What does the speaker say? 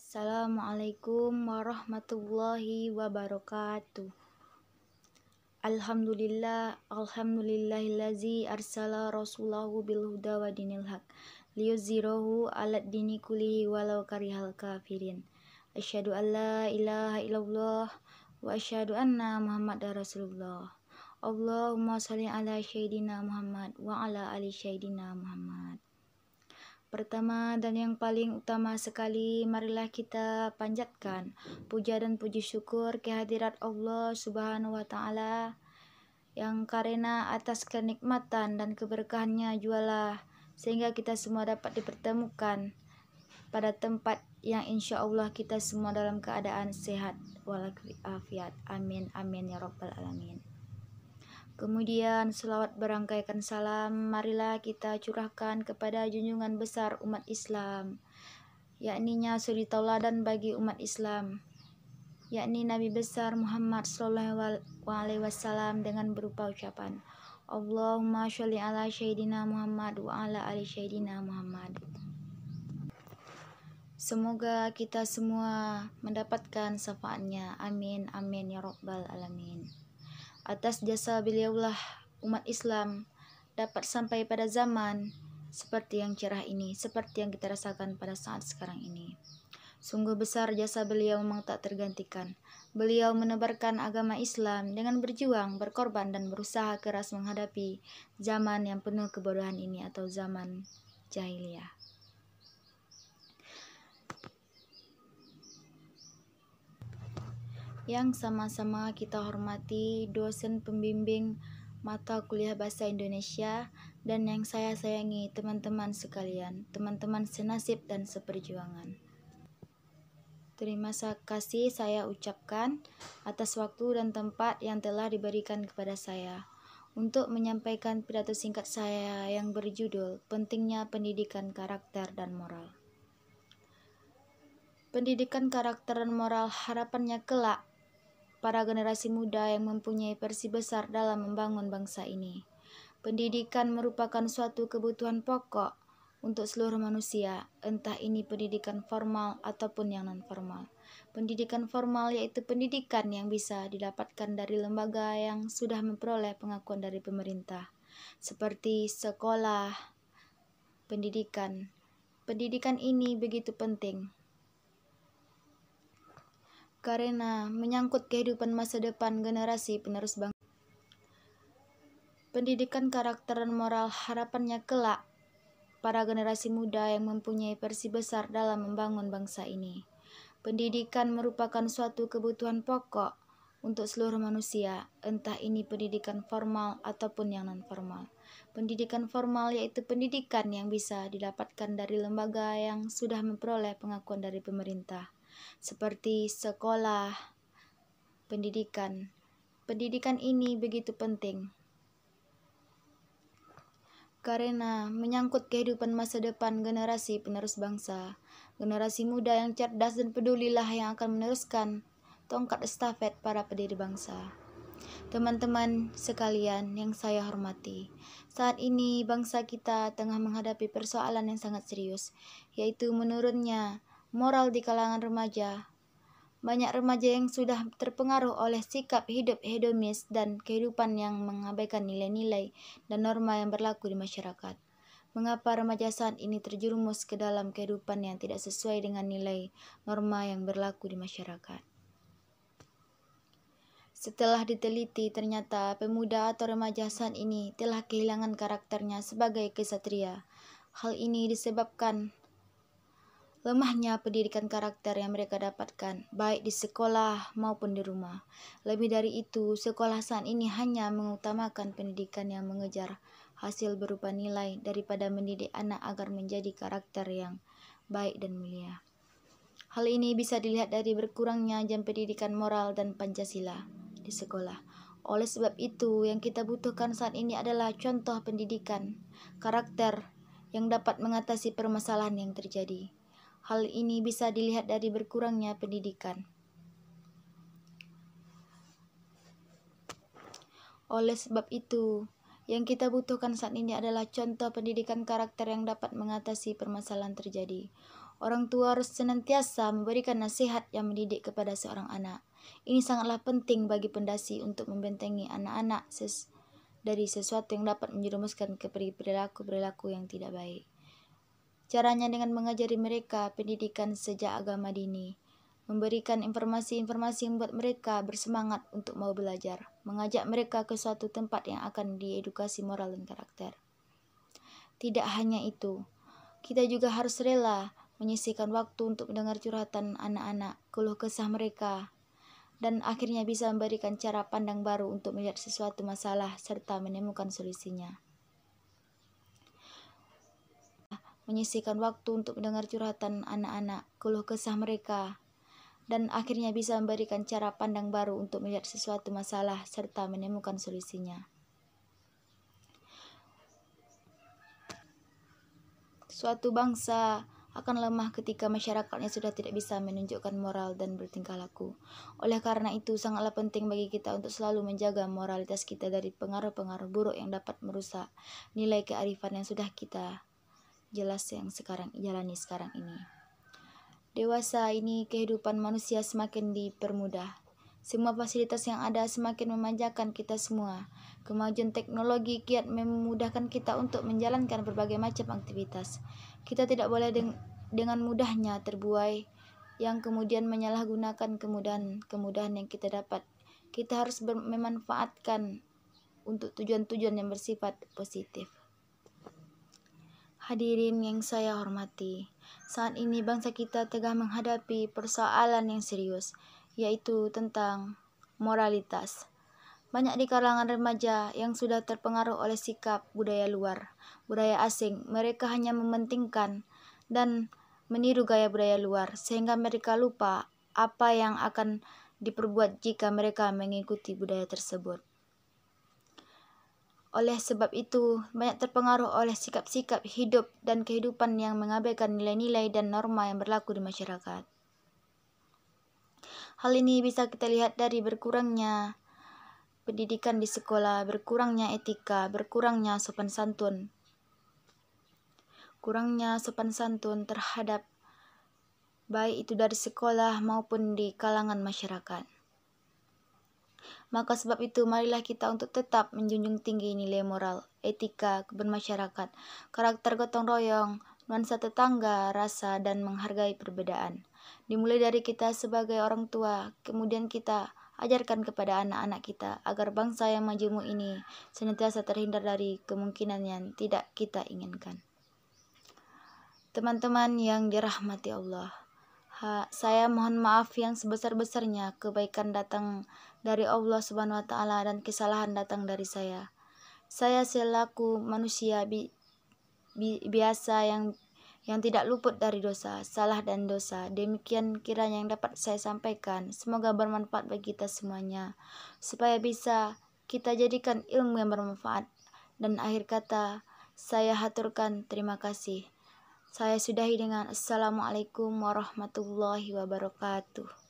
Assalamualaikum warahmatullahi wabarakatuh. Alhamdulillahillazi arsala rasulahu bil huda wa dinil haq liyuzhirahu 'alad dini kullihi walau karihal kafirin. Asyhadu an la ilaha illallah wa asyhadu anna Muhammadar Rasulullah. Allahumma shalli ala sayyidina Muhammad wa ala ali sayyidina Muhammad. Pertama dan yang paling utama sekali, marilah kita panjatkan puja dan puji syukur kehadirat Allah Subhanahu wa Ta'ala, yang karena atas kenikmatan dan keberkahannya jualah sehingga kita semua dapat dipertemukan pada tempat yang insya Allah kita semua dalam keadaan sehat walafiat. Amin amin ya rabbal alamin. Kemudian selawat berangkaikan salam marilah kita curahkan kepada junjungan besar umat Islam, yakninya suri tauladan bagi umat Islam, yakni Nabi besar Muhammad SAW, dengan berupa ucapan Allahumma sholli ala sayyidina Muhammad wa ala ali sayyidina Muhammad. Semoga kita semua mendapatkan syafaatnya. Amin amin ya rabbal alamin. Atas jasa beliaulah umat Islam dapat sampai pada zaman seperti yang cerah ini, seperti yang kita rasakan pada saat sekarang ini. Sungguh besar jasa beliau, memang tak tergantikan. Beliau menebarkan agama Islam dengan berjuang, berkorban, dan berusaha keras menghadapi zaman yang penuh kebodohan ini atau zaman jahiliyah. Yang sama-sama kita hormati dosen pembimbing mata kuliah bahasa Indonesia dan yang saya sayangi teman-teman sekalian, teman-teman senasib dan seperjuangan. Terima kasih saya ucapkan atas waktu dan tempat yang telah diberikan kepada saya untuk menyampaikan pidato singkat saya yang berjudul Pentingnya Pendidikan Karakter dan Moral. Pendidikan karakter dan moral harapannya kelak para generasi muda yang mempunyai porsi besar dalam membangun bangsa ini. Pendidikan merupakan suatu kebutuhan pokok untuk seluruh manusia, entah ini pendidikan formal ataupun yang non-formal. Pendidikan formal yaitu pendidikan yang bisa didapatkan dari lembaga yang sudah memperoleh pengakuan dari pemerintah, seperti sekolah, pendidikan. Pendidikan ini begitu penting karena menyangkut kehidupan masa depan generasi penerus bangsa. Pendidikan karakter dan moral harapannya kelak para generasi muda yang mempunyai porsi besar dalam membangun bangsa ini. Pendidikan merupakan suatu kebutuhan pokok untuk seluruh manusia, entah ini pendidikan formal ataupun yang non-formal. Pendidikan formal yaitu pendidikan yang bisa didapatkan dari lembaga yang sudah memperoleh pengakuan dari pemerintah, seperti sekolah, pendidikan. Pendidikan ini begitu penting karena menyangkut kehidupan masa depan generasi penerus bangsa. Generasi muda yang cerdas dan pedulilah yang akan meneruskan tongkat estafet para pendiri bangsa. Teman-teman sekalian yang saya hormati, saat ini bangsa kita tengah menghadapi persoalan yang sangat serius, yaitu menurunnya moral di kalangan remaja. Banyak remaja yang sudah terpengaruh oleh sikap hidup hedonis dan kehidupan yang mengabaikan nilai-nilai dan norma yang berlaku di masyarakat. Mengapa remaja saat ini terjerumus ke dalam kehidupan yang tidak sesuai dengan nilai norma yang berlaku di masyarakat? Setelah diteliti, ternyata pemuda atau remaja saat ini telah kehilangan karakternya sebagai kesatria. Hal ini disebabkan lemahnya pendidikan karakter yang mereka dapatkan, baik di sekolah maupun di rumah. Lebih dari itu, sekolah saat ini hanya mengutamakan pendidikan yang mengejar hasil berupa nilai daripada mendidik anak agar menjadi karakter yang baik dan mulia. Hal ini bisa dilihat dari berkurangnya jam pendidikan moral dan Pancasila di sekolah. Oleh sebab itu, yang kita butuhkan saat ini adalah contoh pendidikan karakter yang dapat mengatasi permasalahan yang terjadi. Hal ini bisa dilihat dari berkurangnya pendidikan. Oleh sebab itu, yang kita butuhkan saat ini adalah contoh pendidikan karakter yang dapat mengatasi permasalahan terjadi. Orang tua harus senantiasa memberikan nasihat yang mendidik kepada seorang anak. Ini sangatlah penting bagi pendasi untuk membentengi anak-anak dari sesuatu yang dapat menjerumuskan ke perilaku-perilaku yang tidak baik. Caranya dengan mengajari mereka pendidikan sejak agama dini, memberikan informasi-informasi yang membuat mereka bersemangat untuk mau belajar, mengajak mereka ke suatu tempat yang akan diedukasi moral dan karakter. Tidak hanya itu, kita juga harus rela menyisihkan waktu untuk mendengar curhatan anak-anak, keluh kesah mereka, dan akhirnya bisa memberikan cara pandang baru untuk melihat sesuatu masalah serta menemukan solusinya. Menyisihkan waktu untuk mendengar curhatan anak-anak, keluh kesah mereka, dan akhirnya bisa memberikan cara pandang baru untuk melihat sesuatu masalah serta menemukan solusinya. Suatu bangsa akan lemah ketika masyarakatnya sudah tidak bisa menunjukkan moral dan bertingkah laku. Oleh karena itu, sangatlah penting bagi kita untuk selalu menjaga moralitas kita dari pengaruh-pengaruh buruk yang dapat merusak nilai kearifan yang sudah kita yang jalani sekarang ini. Dewasa ini kehidupan manusia semakin dipermudah. Semua fasilitas yang ada semakin memanjakan kita semua. Kemajuan teknologi kiat memudahkan kita untuk menjalankan berbagai macam aktivitas. Kita tidak boleh dengan mudahnya terbuai yang kemudian menyalahgunakan kemudahan yang kita dapat. Kita harus memanfaatkan untuk tujuan-tujuan yang bersifat positif. Hadirin yang saya hormati, saat ini bangsa kita tengah menghadapi persoalan yang serius, yaitu tentang moralitas. Banyak di kalangan remaja yang sudah terpengaruh oleh sikap budaya luar, budaya asing. Mereka hanya mementingkan dan meniru gaya budaya luar, sehingga mereka lupa apa yang akan diperbuat jika mereka mengikuti budaya tersebut. Oleh sebab itu, banyak terpengaruh oleh sikap-sikap hidup dan kehidupan yang mengabaikan nilai-nilai dan norma yang berlaku di masyarakat. Hal ini bisa kita lihat dari berkurangnya pendidikan di sekolah, berkurangnya etika, berkurangnya sopan santun. Kurangnya sopan santun terhadap baik itu dari sekolah maupun di kalangan masyarakat. Maka sebab itu marilah kita untuk tetap menjunjung tinggi nilai moral, etika, bermasyarakat, karakter gotong royong, nuansa tetangga, rasa, dan menghargai perbedaan. Dimulai dari kita sebagai orang tua, kemudian kita ajarkan kepada anak-anak kita agar bangsa yang majemuk ini senantiasa terhindar dari kemungkinan yang tidak kita inginkan. Teman-teman yang dirahmati Allah, saya mohon maaf yang sebesar-besarnya. Kebaikan datang dari Allah Subhanahu wa Ta'ala dan kesalahan datang dari saya. Saya selaku manusia biasa yang tidak luput dari dosa, salah dan dosa. Demikian kiranya yang dapat saya sampaikan. Semoga bermanfaat bagi kita semuanya, supaya bisa kita jadikan ilmu yang bermanfaat. Dan akhir kata, saya haturkan terima kasih. Saya sudahi dengan Assalamualaikum warahmatullahi wabarakatuh.